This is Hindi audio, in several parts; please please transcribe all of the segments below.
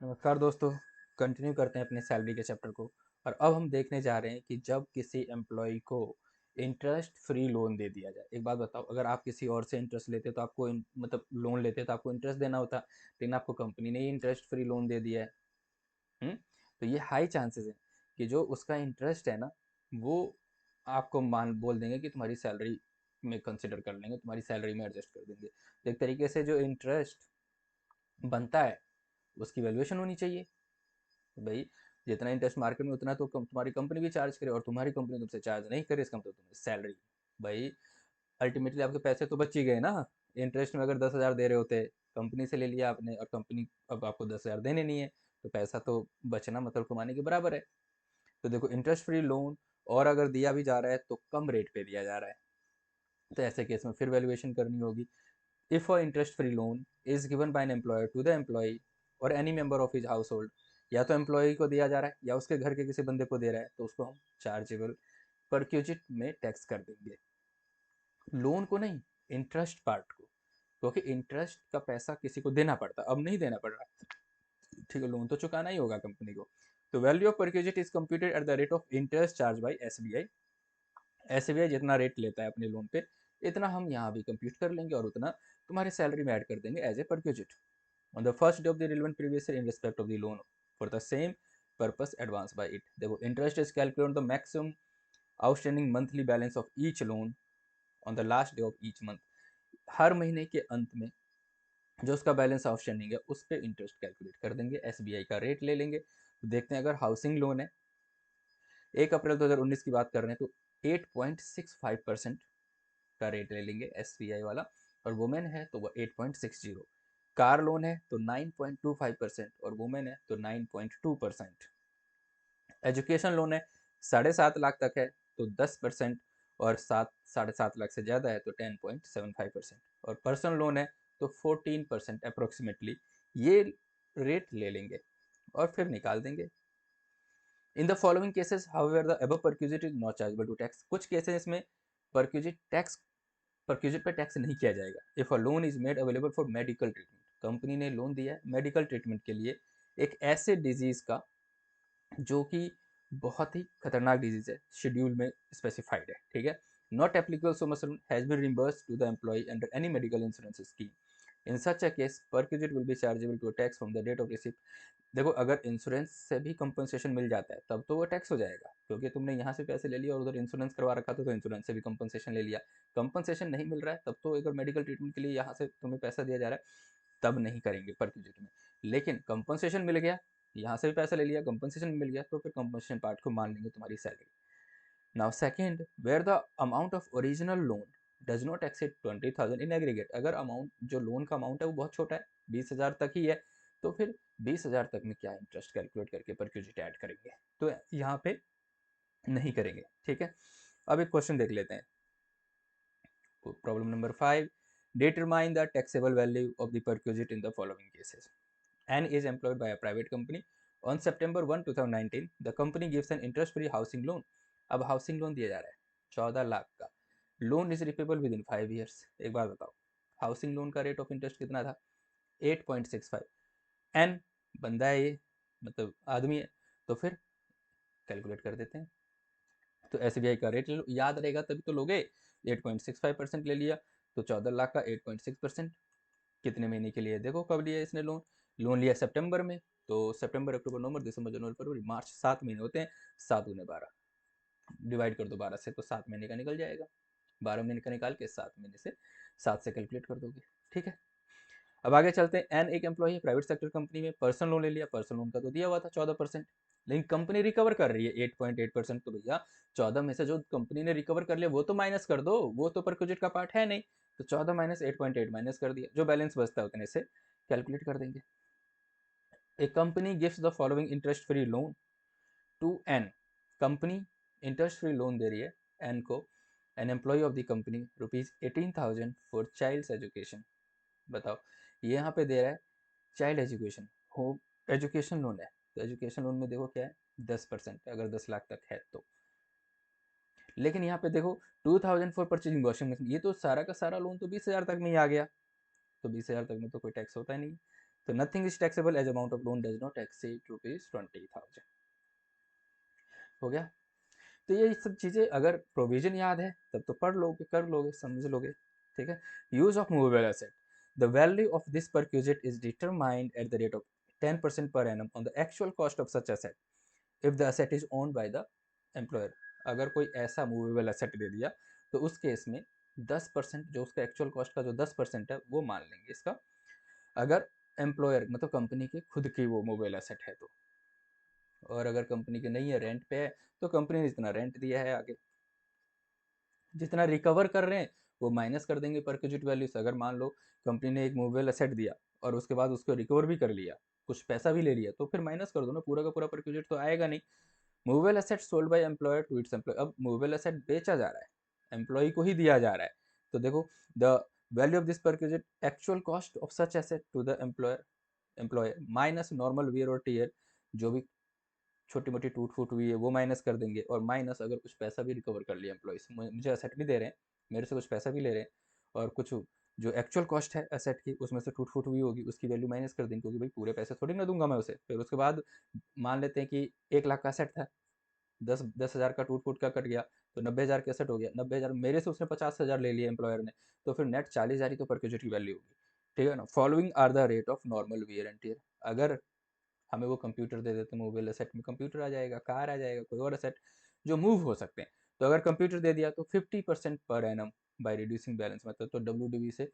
नमस्कार दोस्तों। कंटिन्यू करते हैं अपने सैलरी के चैप्टर को। और अब हम देखने जा रहे हैं कि जब किसी एम्प्लॉय को इंटरेस्ट फ्री लोन दे दिया जाए। एक बात बताओ, अगर आप किसी और से इंटरेस्ट लेते तो आपको मतलब लोन लेते तो आपको इंटरेस्ट देना होता, लेकिन आपको कंपनी ने ही इंटरेस्ट फ्री लोन दे दिया है। तो ये हाई चांसेस है कि जो उसका इंटरेस्ट है ना, वो आपको मान बोल देंगे कि तुम्हारी सैलरी में कंसिडर कर लेंगे, तुम्हारी सैलरी में एडजस्ट कर देंगे। तो एक तरीके से जो इंटरेस्ट बनता है उसकी वैल्यूएशन होनी चाहिए। भाई, जितना इंटरेस्ट मार्केट में उतना तो तुम्हारी कंपनी भी चार्ज करे, और तुम्हारी कंपनी तुमसे चार्ज नहीं करे इसका मतलब तुम्हें सैलरी। भाई, अल्टीमेटली आपके पैसे तो बच ही गए ना। इंटरेस्ट में अगर 10,000 दे रहे होते, कंपनी से ले लिया आपने, और कंपनी अब आपको 10,000 देने नहीं है, तो पैसा तो बचना मतलब कमाने के बराबर है। तो देखो, इंटरेस्ट फ्री लोन और अगर दिया भी जा रहा है तो कम रेट पे दिया जा रहा है, तो ऐसे केस में फिर वैल्यूएशन करनी होगी। If a interest free loan is given by an employer to the employee और any member of his household, या तो एम्प्लॉय को दिया जा रहा है या उसके घर के किसी बंदे को दे रहा है, तो उसको हम चार्जेबल परक्यूजिट में टैक्स कर देंगे। लोन को नहीं, इंटरेस्ट पार्ट को, क्योंकि इंटरेस्ट का पैसा किसी को देना पड़ता, अब नहीं देना पड़ रहा। ठीक है, लोन तो चुकाना ही होगा कंपनी को। तो value of perquisite is computed at the rate of interest charge by SBI. SBI जितना रेट लेता है अपने लोन पे, इतना हम यहाँ भी कंप्यूट कर लेंगे और उतना तुम्हारे सैलरी में ऐड कर देंगे as a perquisite on the first day of the relevant previous year in respect of the loan for the same purpose advanced by it। देखो, interest is calculated on the maximum outstanding monthly balance of each loan on the last day of each month। हर महीने के अंत में जो उसका बैलेंस आउटस्टैंडिंग है उस पर इंटरेस्ट कैलकुलेट कर देंगे, एसबीआई का रेट ले लेंगे। तो देखते हैं, अगर हाउसिंग लोन है, 1 अप्रैल 2019 की बात कर रहे हैं, तो 8.65% का रेट ले लेंगे एसबीआई वाला, और वुमेन है तो वो 8.60। कार लोन है तो 9.25% और वुमेन है तो 9.2%। एजुकेशन लोन है 7.5 लाख तक है तो 10%, और 7.5 लाख से ज़्यादा है तो 10.75%। और पर्सनल लोन है तो 14% अप्रोक्सीमेटली ये रेट ले लेंगे और फिर निकाल देंगे। In the following cases however the above perquisite is not chargeable to tax. कुछ केसेस में परक्यूजिट पे टैक्स नहीं किया जाएगा। If a loan is made available for medical treatment, company ने लोन दिया है मेडिकल ट्रीटमेंट के लिए, एक ऐसे डिजीज का जो कि बहुत ही खतरनाक डिजीज है, शेड्यूल में स्पेसिफाइड है, ठीक है। Not applicable sum sum has been reimbursed to the employee under any medical insurance scheme. In such a case perquisite will be chargeable to tax from the date of receipt. देखो, अगर इंश्योरेंस से भी कंपनसेशन मिल जाता है तब तो वो टैक्स हो जाएगा, क्योंकि तुमने यहाँ से पैसे ले लिया और उधर इंश्योरेंस करवा रखा था तो इंश्योरेंस से भी कंपनसेशन ले लिया। कंपनसेशन नहीं मिल रहा है तब तो, अगर मेडिकल ट्रीटमेंट के लिए यहाँ से तुम्हें पैसा दिया जा रहा है तब नहीं करेंगे परक्यूजिट में। लेकिन कंपनसेशन मिल गया, यहाँ से भी पैसा ले लिया, कंपनसेशन मिल गया, तो फिर कंपनसेशन पार्ट को मान लेंगे तुम्हारी salary. Now second, where the amount of original loan does not exceed 20,000 in aggregate. अगर अमाउंट, जो लोन का अमाउंट है वो बहुत छोटा है, 20,000 तक ही है, तो फिर 20,000 तक में क्या इंटरेस्ट कैलकुलेट करके परक्यूजिट ऐड करेंगे, तो यहाँ पे नहीं करेंगे, ठीक है। अब एक क्वेश्चन देख लेते हैं। Problem number 5, determine the taxable value of the perquisite in the following cases. N is employed by a private company. On September 1, 2019, the company gives an interest-free housing loan। अब हाउसिंग लोन दिया जा रहा है 14 लाख का। Loan is repayable with in 5 years. एक बात बताओ, हाउसिंग लोन का रेट ऑफ इंटरेस्ट कितना था? 8.65। एन बंदा है ये, मतलब आदमी है, तो फिर कैलकुलेट कर देते हैं। तो एसबीआई का रेट ले लो, याद रहेगा तभी तो लोगे। 8.65% ले लिया, तो 14 लाख का 8.6%। कितने महीने के लिए? देखो कब लिया इसने लोन। लोन लिया सितंबर में, तो सितंबर अक्टूबर नवंबर दिसंबर जनवरी फरवरी मार्च, 7 महीने होते हैं। 7 × 12 डिवाइड कर दो 12 से, तो 7 महीने का निकल जाएगा। 12 महीने का निकाल के 7 महीने से 7 से कैलकुलेट कर दोगे, ठीक है। अब आगे चलते हैं। एन एक एम्प्लॉय है प्राइवेट सेक्टर कंपनी में, पर्सनल लोन ले लिया, पर्सनल लोन का तो दिया हुआ था 14%, लेकिन कंपनी रिकवर कर रही है 8.8%। तो भैया 14 में से जो कंपनी ने रिकवर कर लिया वो तो माइनस कर दो, वो तो परक्यूजिट का पार्ट है नहीं। तो 14 माइनस 8.8 माइनस कर दिया, जो बैलेंस बचता है उतने से कैलकुलेट कर देंगे। A company gives the following interest free loan to N. Company interest free loan दे रही है एन को, an employee of the company, ₹18,000 for child education. बताओ, ये यहाँ पे दे रहा है child education, home education loan है। तो एजुकेशन लोन में देखो क्या है, 10%, अगर 10 लाख तक है तो। लेकिन यहाँ पे देखो 2,000 फॉर परचेजिंग वॉशिंग मशीन, ये तो सारा का सारा लोन तो 20,000 तक में ही आ गया, तो 20,000 तक में तो कोई टैक्स होता ही नहीं। तो nothing is taxable as amount of loan does not exceed ₹20,000। हो गया। तो ये सब चीज़ें अगर प्रोविजन याद है तब तो पढ़ लोगे, कर लोगे, समझ लोगे। ठीक है। Use of movable asset, the value of this perquisite is determined at the rate of 10% per annum on the actual cost of such asset if the asset is owned by the employer। अगर कोई ऐसा मूवेबल एसेट दे दिया तो उस केस में 10% जो उसका एक्चुअल कॉस्ट का जो 10% है वो मान लेंगे इसका, अगर एम्प्लॉयर मतलब कंपनी की खुद की वो मोबाइल एसेट है तो। और अगर कंपनी की नहीं है, रेंट पे है, तो कंपनी ने जितना रेंट दिया है आगे जितना रिकवर कर रहे हैं वो माइनस कर देंगे परक्यूजिट वैल्यू से। अगर मान लो कंपनी ने एक मूवेबल एसेट दिया और उसके बाद उसको रिकवर भी कर लिया, कुछ पैसा भी ले लिया, तो फिर माइनस कर दो ना, पूरा का पूरा परक्यूजिट तो आएगा नहीं। Movable asset sold by employer to its employee, अब मूवेबल एसेट बेचा जा रहा है, एम्प्लॉय को ही दिया जा रहा है, तो देखो the value of this perquisite actual cost of such asset to the employer minus normal wear और टीयर, जो भी छोटी मोटी टूट फूट हुई है वो माइनस कर देंगे, और माइनस अगर कुछ पैसा भी रिकवर कर लिया एम्प्लॉयज़, मुझे एसेट भी दे रहे हैं, मेरे से कुछ पैसा भी ले रहे हैं, और कुछ जो एक्चुअल कॉस्ट है एसेट की उसमें से टूट फूट हुई होगी उसकी वैल्यू माइनस कर देंगे, क्योंकि भाई पूरे पैसे थोड़ी ना दूंगा मैं उसे। फिर उसके बाद मान लेते हैं कि 1 लाख का एसेट था, 10,000 का टूट फूट का कट गया, तो 90,000 का एसेट हो गया। 90,000 मेरे से उसने 50,000 ले लिया एम्प्लॉयर ने, तो फिर नेट 40,000 ही तो परक्यूजिट की वैल्यू होगी। ठीक है ना। Following are the rate of normal wear and tear, अगर हमें वो कंप्यूटर दे देते, मोबाइल एसेट में कंप्यूटर आ जाएगा, कार आ जाएगा, कोई और एसेट जो मूव हो सकते हैं, तो अगर कंप्यूटर दे दिया तो 50% per annum by reducing balance, मतलब तो डब्ल्यू से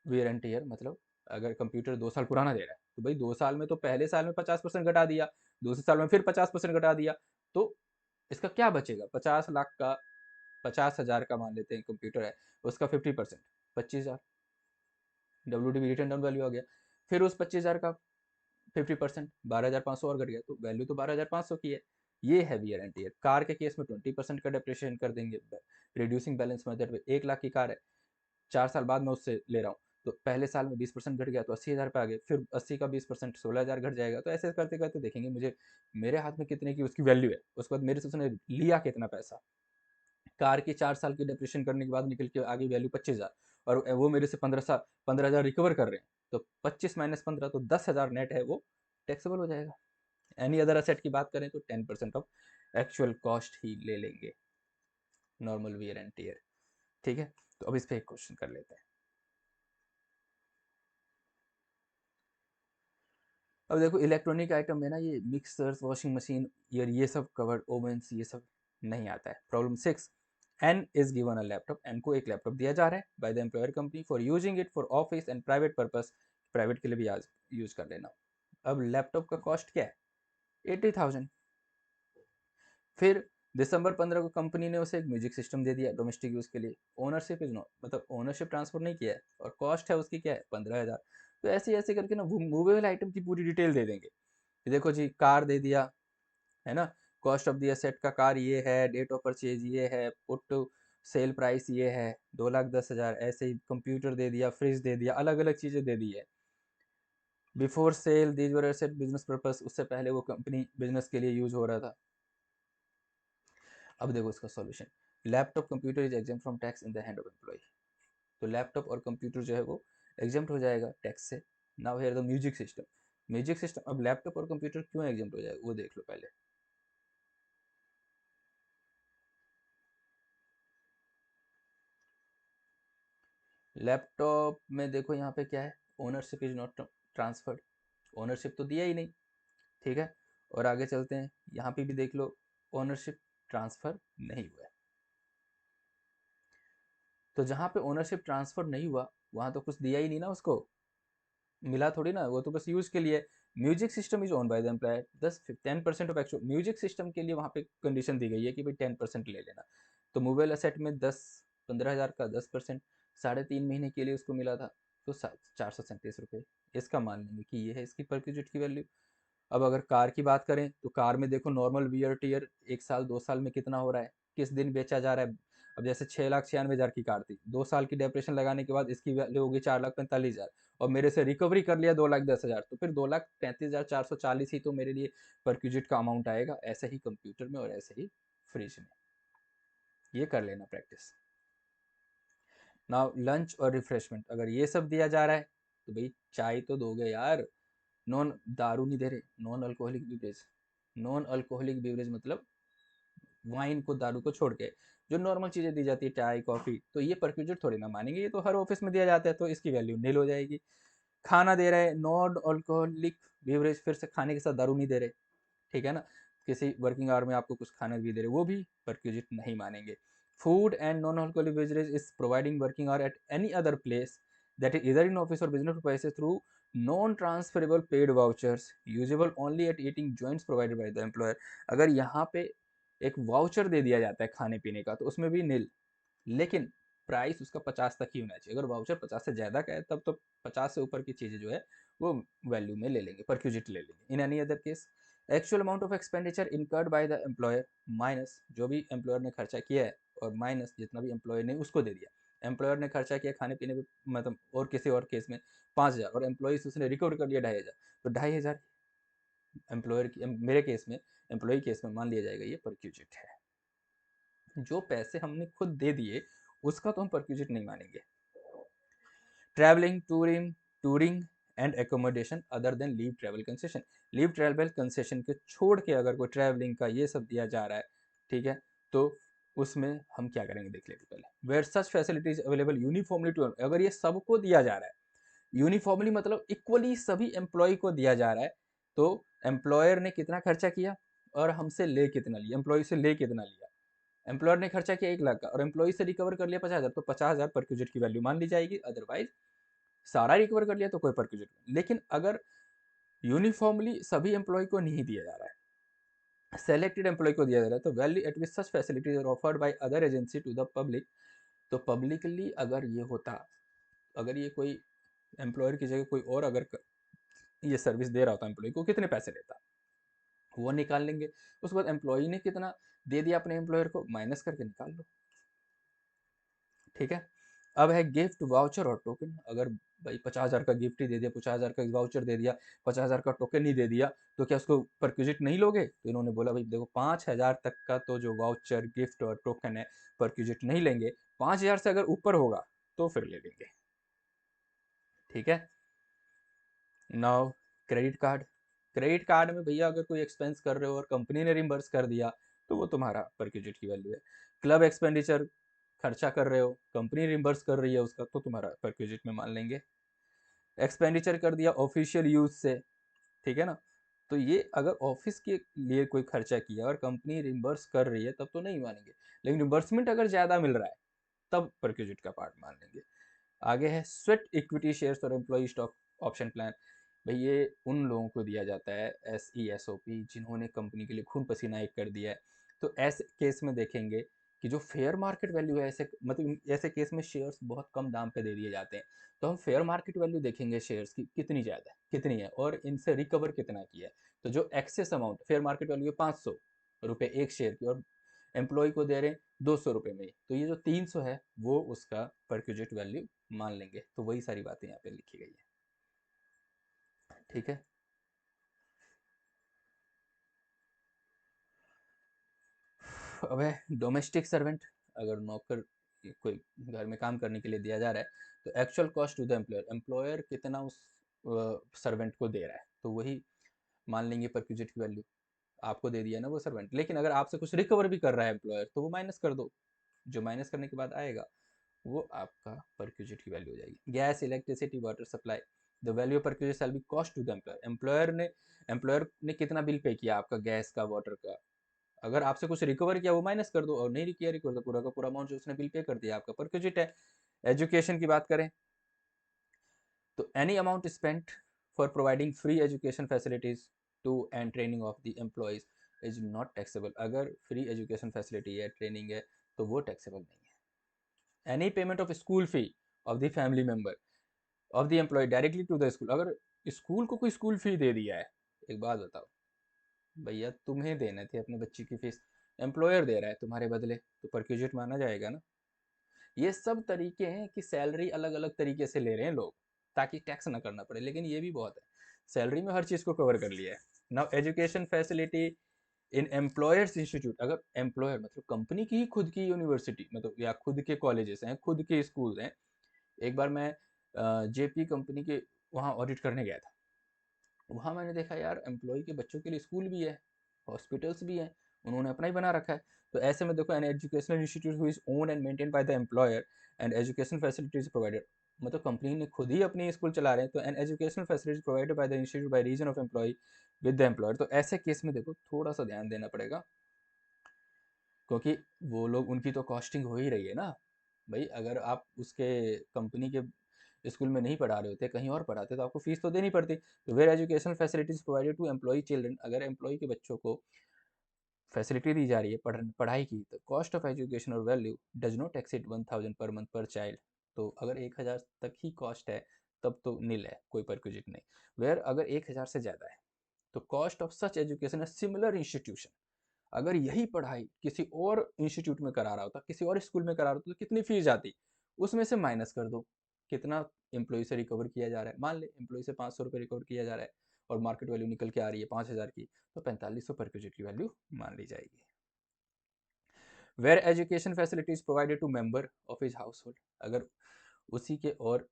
वेयर एंड टीयर, मतलब अगर कंप्यूटर 2 साल पुराना दे रहा है तो भाई 2 साल में तो पहले साल में 50% घटा दिया, दूसरे साल में फिर 50% घटा दिया, तो इसका क्या बचेगा? 50 लाख का 50,000 का मान लेते हैं कंप्यूटर है, उसका 50% 25,000 डब्ल्यू रिटर्न डाउन वैल्यू आ गया। फिर उस 25,000 का 50% 12,500 और घट गया, तो वैल्यू तो 12,500 की है। ये है वियर एंड टियर। कार के केस में 20% का डिप्रिशिएशन कर देंगे रिड्यूसिंग बैलेंस मेथड में। 1 लाख की कार है, 4 साल बाद मैं उससे ले रहा हूँ, तो पहले साल में 20% घट गया तो 80,000 पे आ गए, फिर 80 का 20% 16,000 घट जाएगा, तो ऐसे करते करते देखेंगे मुझे मेरे हाथ में कितने की उसकी वैल्यू है, उसके बाद मेरे से उसने लिया कितना पैसा। कार की 4 साल की डिप्रेशन करने के बाद निकल के आगे वैल्यू 25,000, और वो मेरे से 15,000 रिकवर कर रहे हैं, तो 25 - 15 तो 10,000 नेट है वो टैक्सेबल हो जाएगा। एनी अदर असेट की बात करें तो 10% ऑफ एक्चुअल कॉस्ट ही ले लेंगे, नॉर्मल वियर एंड टियर। ठीक है। तो अब इस पे एक क्वेश्चन कर लेते हैं। अब देखो इलेक्ट्रॉनिक आइटम में ना ये मिक्सर्स, वॉशिंग मशीन, ये सब कवर्ड, ओवंस, ये सब नहीं आता है। Problem 6, N is given a laptop, N को एक लैपटॉप दिया जा रहा है by the employer company for using it for office and private purpose, private के लिए भी आज यूज कर लेना। अब लैपटॉप का कॉस्ट क्या है? 80,000। फिर दिसंबर 15 को कंपनी ने उसे एक म्यूजिक सिस्टम दे दिया डोमेस्टिक यूज के लिए, ओनरशिप इज नॉट, मतलब ओनरशिप ट्रांसफर नहीं किया है, और कॉस्ट है उसकी क्या है? 15,000। तो ऐसे ऐसे करके ना वो मूवेबल आइटम की पूरी डिटेल दे देंगे। देखो जी, कार दे दिया है ना, कॉस्ट ऑफ द एसेट का कार ये है, डेट ऑफ परचेज ये है, पुट सेल प्राइस ये है 2,10,000। ऐसे ही कंप्यूटर दे दिया, फ्रिज दे दिया, अलग अलग चीज़ें दे दी है। Before sale these were asset business purpose, उससे पहले वो कंपनी बिजनेस के लिए यूज हो रहा था। अब देखो इसका solution, laptop computer is exempt from tax in the hand of employee, तो लैपटॉप और कंप्यूटर जो है वो एग्जाम्प्ट हो जाएगा टैक्स से। Now here the music system, music system, अब लैपटॉप और कंप्यूटर क्यों एग्जाम्प्ट हो जाएगा वो देख लो पहले। लैपटॉप में देखो यहाँ पे क्या है, ownership is not transferred, ownership तो दिया ही नहीं। ठीक है। और आगे चलते हैं, यहाँ पे भी देख लो ओनरशिप ट्रांसफर नहीं हुआ है, तो जहाँ पे ओनरशिप ट्रांसफर नहीं हुआ वहाँ तो कुछ दिया ही नहीं ना उसको, मिला थोड़ी ना, वो तो बस यूज के लिए। Music system is own by the employer, 10% of actual music system के लिए वहाँ पे कंडीशन दी गई है कि भाई 10% ले लेना। तो मोबाइल असेट में 15,000 का 10%, 3.5 महीने के लिए उसको मिला था, तो 437 रुपये इसका मान लेंगे कि ये है इसकी परक्यूजिट की वैल्यू। अब अगर कार की बात करें तो कार में देखो नॉर्मल वियर टियर 1 साल 2 साल में कितना हो रहा है, किस दिन बेचा जा रहा है। अब जैसे 6,96,000 की कार थी, 2 साल की डेप्रेशन लगाने के बाद इसकी वैल्यू होगी 4,45,000, और मेरे से रिकवरी कर लिया 2,10,000, तो फिर 2,35,440 ही तो मेरे लिए परक्यूजिट का अमाउंट आएगा। ऐसे ही कंप्यूटर में और ऐसे ही फ्रिज में, ये कर लेना प्रैक्टिस। नाउ लंच और रिफ्रेशमेंट, अगर ये सब दिया जा रहा है तो भाई चाय तो दोगे यार, नॉन दारू नहीं दे रहे, non alcoholic beverage. Non alcoholic beverage मतलब वाइन को, दारू को छोड़ के जो नॉर्मल चीज़ें दी जाती है, चाय कॉफ़ी, तो ये परक्यूजिट थोड़ी ना मानेंगे, ये तो हर ऑफिस में दिया जाता है, तो इसकी वैल्यू नील हो जाएगी। खाना दे रहे हैं नॉन अल्कोहलिक बेवरेज, फिर से खाने के साथ दारू नहीं दे रहे, ठीक है ना। किसी वर्किंग आवर में आपको कुछ खाना भी दे रहे, वो भी परक्यूजिट नहीं मानेंगे। Food and non alcoholic beverage is providing working hour at any other place that is इधर इन ऑफिस और business provided through non transferable paid vouchers usable only at eating joints provided by the employer. अगर यहाँ पे एक वाउचर दे दिया जाता है खाने पीने का, तो उसमें भी नील, लेकिन प्राइस उसका 50 तक ही होना चाहिए। अगर वाउचर 50 से ज़्यादा का है तब तो 50 से ऊपर की चीज़ें जो है वो वैल्यू में ले लेंगे, परक्यूजिट ले लेंगे। In any other case actual amount of expenditure incurred by the employer minus जो भी एम्प्लॉयर ने खर्चा किया है, और माइनस जितना भी एम्प्लॉयर ने उसको दे दिया। एम्प्लॉयर ने खर्चा किया खाने पीने पे, मतलब और किसी और केस में 5,000 और एम्प्लॉय उसने रिकवर कर लिया 2,500, तो 2,500 एम्प्लॉयर की, मेरे केस में एम्प्लॉय केस में मान लिया जाएगा ये परक्यूजिट है। जो पैसे हमने खुद दे दिए उसका तो हम परक्यूजिट नहीं मानेंगे। Travelling, touring and accommodation other than leave travel concession. Leave travel concession के छोड़ के अगर कोई ट्रैवलिंग का ये सब दिया जा रहा है, ठीक है, तो उसमें हम क्या करेंगे देख लेते पहले। Where such facilities available uniformly to, अगर ये सबको दिया जा रहा है यूनिफॉर्मली, मतलब इक्वली सभी एम्प्लॉय को दिया जा रहा है, तो एम्प्लॉयर ने कितना खर्चा किया और हमसे ले कितना लिया, एम्प्लॉय से ले कितना लिया। एम्प्लॉयर ने खर्चा किया 1 लाख का और एम्प्लॉय से रिकवर कर लिया 50,000, तो 50,000 परक्यूजिट की वैल्यू मान ली जाएगी। अदरवाइज सारा रिकवर कर लिया तो कोई परक्यूजिट। लेकिन अगर यूनिफॉर्मली सभी एम्प्लॉय को नहीं दिया जा रहा है, सेलेक्टेड एम्प्लॉय को दिया जा रहा है, तो value at which such facilities are offered by other agency to the public, तो पब्लिकली अगर ये होता, अगर ये कोई एम्प्लॉयर की जगह कोई और अगर ये सर्विस दे रहा होता एम्प्लॉय को, कितने पैसे लेता वो निकाल लेंगे। उसके बाद एम्प्लॉय ने कितना दे दिया अपने एम्प्लॉयर को, माइनस करके निकाल लो, ठीक है। अब है गिफ्ट वाउचर और टोकन। अगर भाई 50,000 का गिफ्ट ही दे दिया, 50,000 का वाउचर दे दिया, 50,000 का टोकन ही दे दिया, तो क्या उसको परक्यूजिट नहीं लोगे? तो इन्होंने बोला भाई देखो 5,000 तक का तो जो वाउचर, गिफ्ट और टोकन है परक्यूजिट नहीं लेंगे, 5,000 से अगर ऊपर होगा तो फिर ले लेंगे, ठीक है। Now credit card. Credit card में भैया अगर कोई एक्सपेंस कर रहे हो और कंपनी ने रिम्बर्स कर दिया तो वो तुम्हारा परक्यूजिट की वैल्यू है। क्लब एक्सपेंडिचर खर्चा कर रहे हो, कंपनी रिम्बर्स कर रही है उसका, तो तुम्हारा परक्यूजिट में मान लेंगे। एक्सपेंडिचर कर दिया ऑफिशियल यूज से, ठीक है ना, तो ये अगर ऑफिस के लिए कोई खर्चा किया और कंपनी रिम्बर्स कर रही है तब तो नहीं मानेंगे, लेकिन रिम्बर्समेंट अगर ज़्यादा मिल रहा है तब परक्यूजिट का पार्ट मान लेंगे। आगे है स्वेट इक्विटी शेयर्स और एम्प्लॉय स्टॉक ऑप्शन प्लान। भाई ये उन लोगों को दिया जाता है SESOP जिन्होंने कंपनी के लिए खून पसीना एक कर दिया है। तो ऐसे केस में देखेंगे कि जो फेयर मार्केट वैल्यू है, ऐसे मतलब ऐसे केस में शेयर्स बहुत कम दाम पे दे दिए जाते हैं, तो हम फेयर मार्केट वैल्यू देखेंगे शेयर्स की कितनी ज़्यादा है, कितनी है और इनसे रिकवर कितना किया है। तो जो excess amount fair market value है 500 रुपये एक शेयर की, और एम्प्लॉय को दे रहे हैं 200 रुपये में, तो ये जो 300 है वो उसका परक्यूजिट वैल्यू मान लेंगे। तो वही सारी बातें यहाँ पे लिखी गई है, ठीक है। अब है डोमेस्टिक सर्वेंट। अगर नौकर कोई घर में काम करने के लिए दिया जा रहा है, तो actual cost to the employer, employer कितना उस सर्वेंट को दे रहा है, तो वही मान लेंगे परक्यूजिट की वैल्यू। आपको दे दिया ना वो सर्वेंट, लेकिन अगर आपसे कुछ रिकवर भी कर रहा है एम्प्लॉयर, तो वो माइनस कर दो, जो माइनस करने के बाद आएगा वो आपका परक्यूजिट की वैल्यू हो जाएगी। Gas, electricity, water supply, the value perquisite shall be cost to the employer. Employer ने कितना बिल पे किया आपका गैस का, वाटर का, अगर आपसे कुछ रिकवर किया वो माइनस कर दो, और नहीं किया रिकवर तो पूरा का पूरा अमाउंट जो उसने बिल पे कर दिया आपका परक्यूजिट है। एजुकेशन की बात करें तो any amount spent for providing free education facilities to and training of the employees is not taxable. अगर फ्री एजुकेशन फैसिलिटी है, ट्रेनिंग है, तो वो टैक्सेबल नहीं है। Any payment of school fee of the family member of the employee directly to the school. अगर स्कूल को कोई स्कूल फी दे दिया है, एक बात बताओ भैया, तुम्हें देने थे अपने बच्चे की फीस, एम्प्लॉयर दे रहा है तुम्हारे बदले, तो परक्यूजिट माना जाएगा ना। ये सब तरीके हैं कि सैलरी अलग अलग तरीके से ले रहे हैं लोग ताकि टैक्स ना करना पड़े, लेकिन ये भी बहुत है, सैलरी में हर चीज़ को कवर कर लिया है। Now education facility in employers institute. अगर एम्प्लॉयर मतलब कंपनी की ही खुद की यूनिवर्सिटी, मतलब या खुद के कॉलेजेस हैं, खुद के स्कूल हैं। एक बार मैं JP कंपनी के वहाँ ऑडिट करने गया था। वहाँ मैंने देखा यार एम्प्लॉय के बच्चों के लिए स्कूल भी है, हॉस्पिटल्स भी हैं, उन्होंने अपना ही बना रखा है। तो ऐसे में देखो, an educational institute who is own and maintain by the employer and education facilities provided, मतलब कंपनी ने खुद ही अपनी स्कूल चला रहे हैं, तो an educational facilities provided by the institute by reason of employ with the employer. तो ऐसे केस में देखो थोड़ा सा ध्यान देना पड़ेगा, क्योंकि वो लोग, उनकी तो कॉस्टिंग हो ही रही है ना भाई। अगर आप उसके कंपनी के स्कूल में नहीं पढ़ा रहे होते, कहीं और पढ़ाते, तो आपको फीस तो देनी पड़ती। तो where educational facilities provided to employee children, अगर एम्प्लॉय के बच्चों को फैसिलिटी दी जा रही है पढ़ाई की, तो कॉस्ट ऑफ एजुकेशन और value does not exceed 1000 per month पर चाइल्ड। तो अगर 1000 तक ही कॉस्ट है तब तो नील है, कोई परक्विजिट नहीं। वेयर अगर 1000 से ज़्यादा है तो cost of such education similar institution, अगर यही पढ़ाई किसी और इंस्टीट्यूट में करा रहा होता, किसी और स्कूल में करा रहा होता, तो कितनी फीस जाती, उसमें से माइनस कर दो कितना एम्प्लॉय से रिकवर किया जा रहा है। मान ले एम्प्लॉय से 500 रुपये रिकवर किया जा रहा है और मार्केट वैल्यू निकल के आ रही है 5000 की, तो 4500 पर क्रेडिट की वैल्यू मान ली जाएगी। Where education facilities provided to member of his household, अगर उसी के और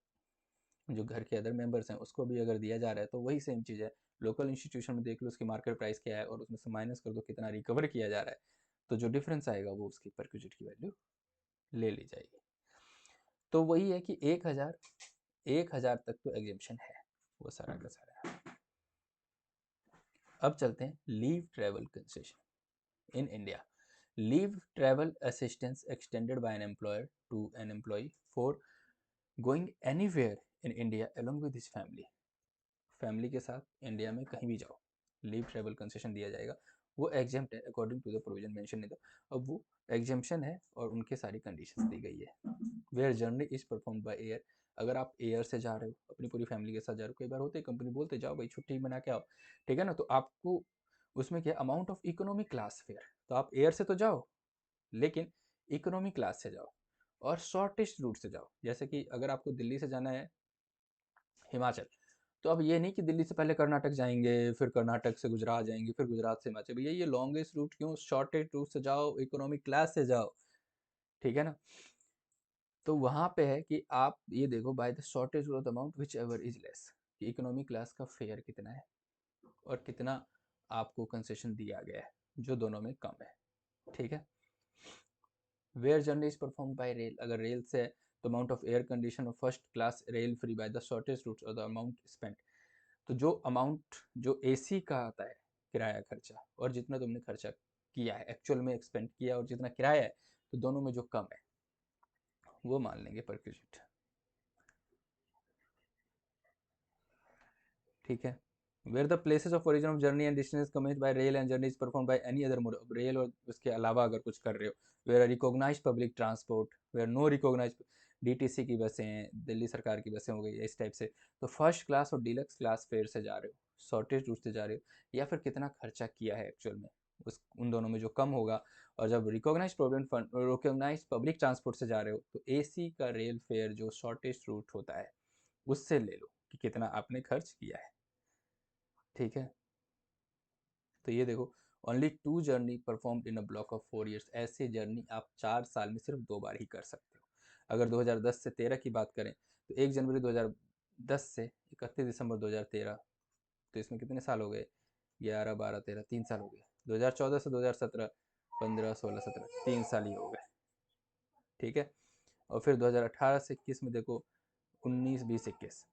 जो घर के अदर मेंबर्स हैं उसको भी अगर दिया जा रहा है तो वही सेम चीज़ है। लोकल इंस्टीट्यूशन में देख लो उसकी मार्केट प्राइस क्या है और उसमें से माइनस कर दो कितना रिकवर किया जा रहा है, तो जो डिफरेंस आएगा वो उसकी परक्विजिट की वैल्यू ले ली जाएगी। तो वही है कि 1000 तक तो एग्जेम्पशन है, वो सारा का सारा। अब चलते हैं leave travel concession in India. Leave travel assistance extended by an employer to an employee for going anywhere in India along with his family. Family के साथ इंडिया में कहीं भी जाओ, लीव ट्रेवल कंसेशन दिया जाएगा। वो एग्जेम्प्ट है according to the provision mention in the, अब वो एग्जेम्पशन है और उनके सारी कंडीशंस दी गई है। Where journey is perform by air, अगर आप एयर से जा रहे हो अपनी पूरी फैमिली के साथ जा रहे हो, कई बार होते कंपनी बोलते जाओ भाई छुट्टी बना के आओ, ठीक है ना, तो आपको उसमें क्या amount of economic class fair, तो आप एयर से तो जाओ लेकिन इकोनॉमी क्लास से जाओ और शॉर्टेस्ट रूट से जाओ। जैसे कि अगर आपको दिल्ली से जाना है हिमाचल, तो अब ये नहीं कि दिल्ली से पहले कर्नाटक जाएंगे, फिर कर्नाटक से गुजरात जाएंगे, फिर गुजरात से हिमाचल, भैया ये लॉन्गेस्ट रूट क्यों, शॉर्टेस्ट रूट से जाओ, इकोनॉमिक क्लास से जाओ, ठीक है ना। तो वहाँ पे है कि आप ये देखो bye the shortage of amount which ever is less, कि इकोनॉमी क्लास का फेयर कितना है और कितना आपको कंसेशन दिया गया है जो दोनों में कम है, ठीक है। Where journey is perform by rail, अगर रेल से तो amount of air condition of first class rail free by the shortage route और द अमाउंट स्पेंट, तो जो अमाउंट जो एसी का आता है किराया खर्चा और जितना तुमने खर्चा किया है एक्चुअल में एक्सपेंड किया और जितना किराया है, तो दोनों में जो कम है वो मान लेंगे पर क्रेडिट, ठीक है। Where the places of origin of journey and distance commit by rail and journey is perform by any other mode, rail और उसके अलावा अगर कुछ कर रहे हो, where recognise public transport, where no recognise, DTC की बसें, दिल्ली सरकार की बसें हो गई इस टाइप से, तो फर्स्ट क्लास और डीलक्स क्लास फेयर से जा रहे हो, शॉर्टेज रूट से जा रहे हो, या फिर कितना खर्चा किया है एक्चुअल में, उस उन दोनों में जो कम होगा, और जब रिकॉग्नाइज पब्लिक ट्रांसपोर्ट से जा रहे हो तो एसी का रेल फेयर जो शॉर्टेज रूट होता है उससे ले लो कि कितना आपने खर्च किया है, ठीक है। तो ये देखो only 2 journey performed in a block of 4 years, ऐसी जर्नी आप 4 साल में सिर्फ 2 बार ही कर सकते हो। अगर 2010 से 13 की बात करें तो 1 जनवरी 2010 से 31 दिसंबर 2013, तो इसमें कितने साल हो गए, 11 12 13, 3 साल हो गए। 2014 से 2017, 15 16 17, 3 साल ही हो गए, ठीक है। और फिर 2018 से 21 में देखो 19 20 21,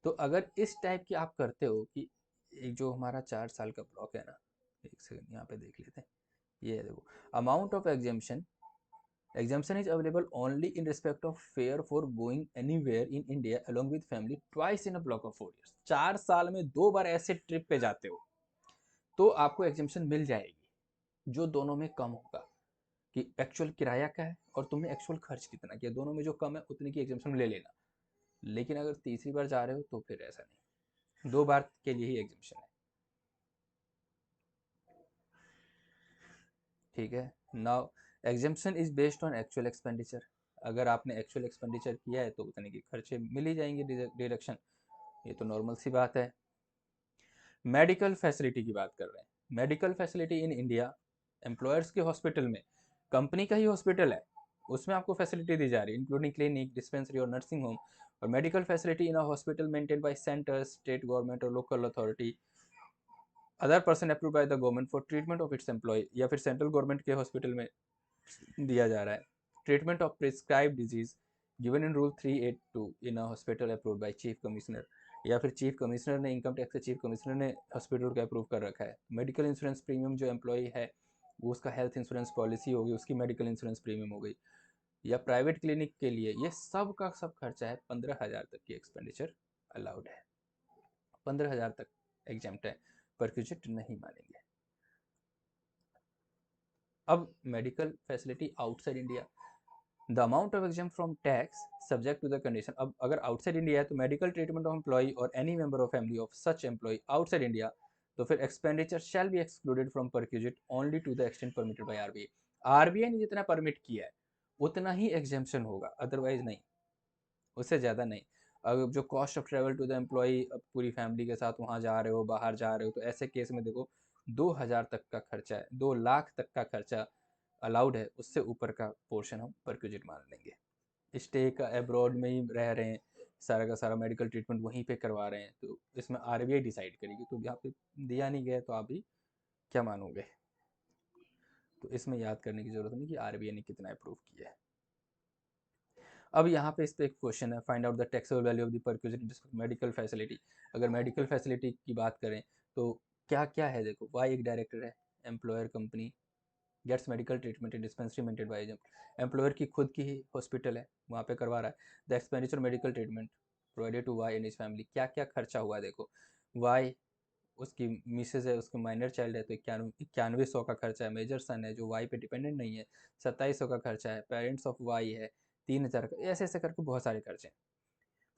तो अगर इस टाइप की आप करते हो कि एक जो हमारा 4 साल का ब्लॉक है ना, एक सेकंड यहाँ पे देख लेते हैं, ये देखो amount of exemption, exemption is available only in respect of fair for going anywhere in India along with family twice in a block of 4 years, 4 साल में 2 बार ऐसे ट्रिप पे जाते हो तो आपको एग्जाम्शन मिल जाएगी जो दोनों में कम होगा, कि एक्चुअल किराया क्या है और तुमने एक्चुअल खर्च कितना किया, दोनों में जो कम है उतने की एग्जाम्शन ले लेना। लेकिन अगर तीसरी बार जा रहे हो तो फिर ऐसा नहीं, 2 बार के लिए ही एग्जाम्शन है, ठीक है। Now exemption is based on actual expenditure, अगर आपने एक्चुअल एक्सपेंडिचर किया है तो उतने के खर्चे मिल ही जाएंगे डिडक्शन, ये तो नॉर्मल सी बात है। मेडिकल फैसिलिटी की बात कर रहे हैं, medical facility in India, employers के हॉस्पिटल में, कंपनी का ही हॉस्पिटल है उसमें आपको फैसिलिटी दी जा रही है, इंक्लूडिंग क्लिनिक, डिस्पेंसरी और नर्सिंग होम और medical facility in a hospital maintain by centre, state government और local authority, other person approve by the government for treatment of its employee, या फिर सेंट्रल गवर्नमेंट के हॉस्पिटल में दिया जा रहा है। Treatment of prescribe disease given in rule 382 in a hospital approve by chief commissioner, या फिर चीफ कमिश्नर ने, इनकम टैक्स के चीफ कमिश्नर ने हॉस्पिटल को अप्रूव कर रखा है। मेडिकल इंश्योरेंस प्रीमियम जो एम्प्लॉय है वो उसका हेल्थ इंश्योरेंस पॉलिसी होगी, उसकी मेडिकल इंश्योरेंस प्रीमियम हो गई, या प्राइवेट क्लिनिक के लिए, ये सब का सब खर्चा है 15,000 तक की एक्सपेंडिचर अलाउड है। 15,000 तक एग्जाम्प्ट है, परक्यूजिट नहीं मानेंगे। अब medical facility outside India, the amount of exempt from tax subject to the condition. अब अगर आउटसाइड इंडिया है तो मेडिकल ट्रीटमेंट ऑफ एम्प्लॉय और any member of family of such employee outside India, तो फिर expenditure shall be excluded from perquisite only to the extent permitted by RBI. RBI ने जितना परमिट किया है उतना ही एग्जाम्पशन होगा, अदरवाइज नहीं, उससे ज़्यादा नहीं। अगर जो cost of travel to the employee, अब पूरी फैमिली के साथ वहाँ जा रहे हो, बाहर जा रहे हो, तो ऐसे केस में देखो 2,000 तक का खर्चा है, 2 लाख तक का खर्चा अलाउड है, उससे ऊपर का पोर्शन हम परक्यूजिट मान लेंगे। स्टे का एब्रॉड में ही रह रहे हैं, सारा का सारा मेडिकल ट्रीटमेंट वहीं पे करवा रहे हैं, तो इसमें आरबीआई डिसाइड करेगी, तो यहाँ पे दिया नहीं गया तो आप भी क्या मानोगे। तो इसमें याद करने की जरूरत नहीं कि आरबीआई ने कितना अप्रूव किया है। अब यहाँ पे इस पर एक क्वेश्चन है, find out the taxable value of the perquisite medical facility. अगर मेडिकल फैसिलिटी की बात करें तो क्या क्या है, देखो वाई एक डायरेक्टर है, employer company gets medical treatment in dispensary maintain by employer की खुद की ही हॉस्पिटल है, वहाँ पे करवा रहा है। The expenditure medical treatment provided to Y and his family, क्या क्या खर्चा हुआ है देखो। वाई उसकी मिसेज है, उसके माइनर चाइल्ड है तो 9100 का खर्चा है। मेजर सन है जो वाई पे डिपेंडेंट नहीं है, 2700 का खर्चा है। पेरेंट्स ऑफ वाई है 3,000 का, ऐसे ऐसे करके बहुत सारे खर्चे हैं।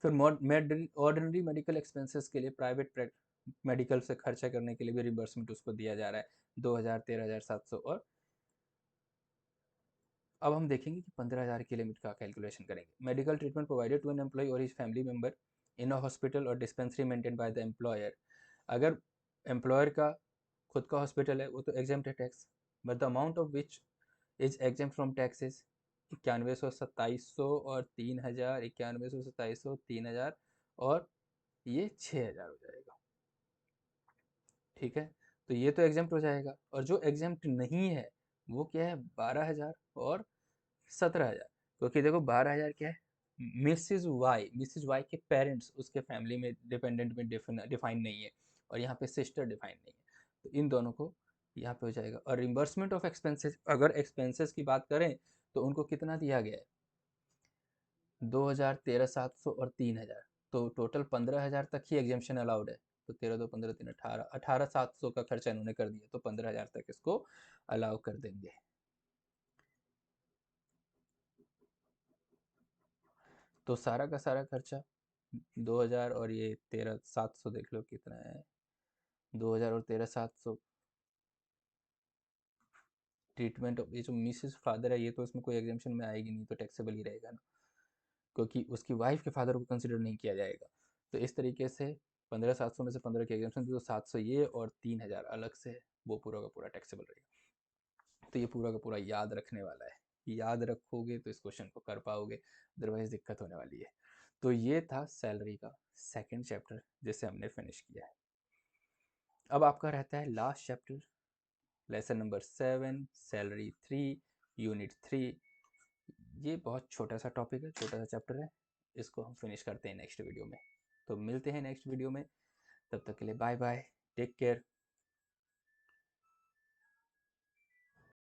फिर ऑर्डिनरी मेडिकल एक्सपेंसेस के लिए प्राइवेट मेडिकल से खर्चा करने के लिए भी रिम्बर्समेंट उसको दिया जा रहा है 2,000, 13,700। और अब हम देखेंगे कि 15,000 के लिमिट का कैलकुलेशन करेंगे। Medical treatment provided to an employee और his family member in a hospital और dispensary maintain by the employer, अगर एम्प्लॉयर का खुद का हॉस्पिटल है वो तो एग्जाम्प्ट है tax, but the amount of which is exempt from taxes 9100, 2700 और 3,000, 9100, 2700, 3,000 और ये 6,000 हो जाएगा। ठीक है, तो ये तो एग्जाम्प्ट हो जाएगा, और जो एग्जाम्प्ट नहीं है वो क्या है, 12,000 और 17,000। क्योंकि देखो 12,000 क्या है, मिसिज वाई के पेरेंट्स उसके फैमिली में डिपेंडेंट में डिफाइन नहीं है, और यहाँ पे सिस्टर डिफाइन नहीं है, तो इन दोनों को यहाँ पे हो जाएगा। और रिम्बर्समेंट ऑफ एक्सपेंसेस, अगर एक्सपेंसेस की बात करें तो उनको कितना दिया गया है, 2,000, 13,700 और 3,000, तो टोटल 15,000 तक ही एग्जाम्पशन अलाउड है। तो 13 2 15 3 18, 18,700 का खर्चा इन्होंने कर दिया, तो 15,000 तक इसको अलाउ कर देंगे। तो सारा का सारा खर्चा 2,000 और ये 13,700, देख लो कितना है, 2,000 और 13,700। ट्रीटमेंट ये जो मिसेस फादर है ये तो इसमें कोई एग्जाम्पशन में आएगी नहीं, तो टैक्सेबल ही रहेगा ना, क्योंकि उसकी वाइफ के फादर को कंसिडर नहीं किया जाएगा। तो इस तरीके से 15,700 में से 15 के एग्जाम्पशन, तो 700 ये और 3,000 अलग से, वो पूरा का पूरा टैक्सेबल रहेगा। तो ये पूरा का पूरा याद रखने वाला है, याद रखोगे तो इस क्वेश्चन को कर पाओगे, अदरवाइज दिक्कत होने वाली है। तो ये था सैलरी का सेकंड चैप्टर जिसे हमने फिनिश किया है। अब आपका रहता है last chapter, lesson number 7, salary 3, unit 3। ये बहुत छोटा सा टॉपिक है, छोटा सा चैप्टर है, इसको हम फिनिश करते हैं नेक्स्ट वीडियो में। तो मिलते हैं नेक्स्ट वीडियो में, तब तक के लिए बाय बाय, टेक केयर।